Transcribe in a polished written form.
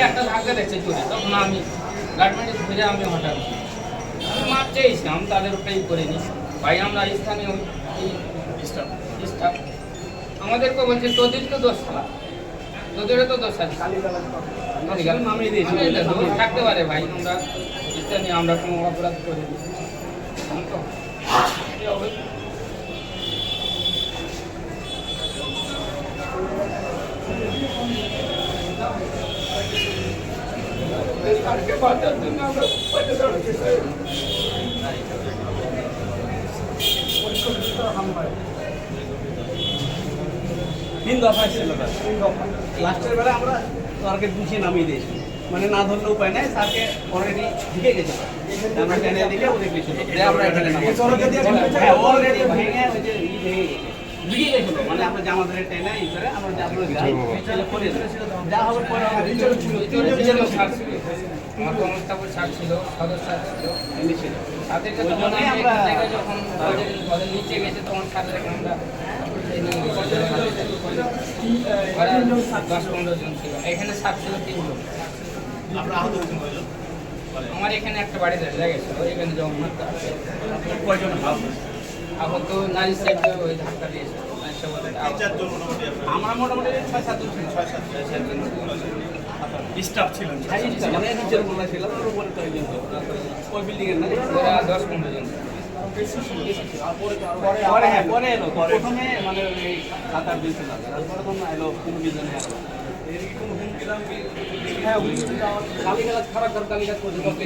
একটা ধাক্কা দেখছে চলে, তখন আমি গার্মেন্টে ফিরে আমি হঠাৎ মাপ চেয়েছিলাম, তাদের উপরেই করিনি। ভাই আমরা স্থানীয় স্টাফ আমাদেরকে বলছে তোদের তো দোষ খেলা, তোদেরও তো দোষ আছে, থাকতে পারে ভাই, আমরা স্থানীয়, আমরা কোনো অপরাধ করিনি। তিন দফা ছিল লাস্টের বেলা আমরা স্যারকে গুছিয়ে নামিয়ে দিয়েছি, মানে না ধরলে উপায় নাই, স্যারকে অলরেডি ঢুকে গেছে, আমরা টেনে দিকে ওদের গেছিল, আমরা এখানে অলরেডি ভেঙে ওই যে ঢুকে গেছিল, মানে আমরা জামাদের টেনে ই করে আমরা যা করে যা হবে পরে আমার কর্মস্থাপন ছাড় ছিল, সদস্য ছিল, তাদেরকে তখন যখন ঘরের নিচে গেছে তখন সাথে আমরা 10-15 জন ছিল, এখানে 7 ছিল 3 জন। আমার এখানে একটা বাড়িতে লেগেছিল, এখানে যখন আবার তো নারী সাইড ওই ধাক্কা দিয়েছে, আমরা মোটামুটি 6-7 জন ছিল, 6-7 জন স্টাফ ছিলেন, মানে নিচের বলা ছিল, ওর উপরে তো একজন, ওই বিল্ডিং এর না 10-15 জন। পরে এলো, প্রথমে মানে এই 7-8 দিন ছিল, তারপরে তো এলো 15 জন আসলো। এর কি কোনো হুমকি দাম কি? হ্যাঁ, গালিগালাজ খারাপ করছে।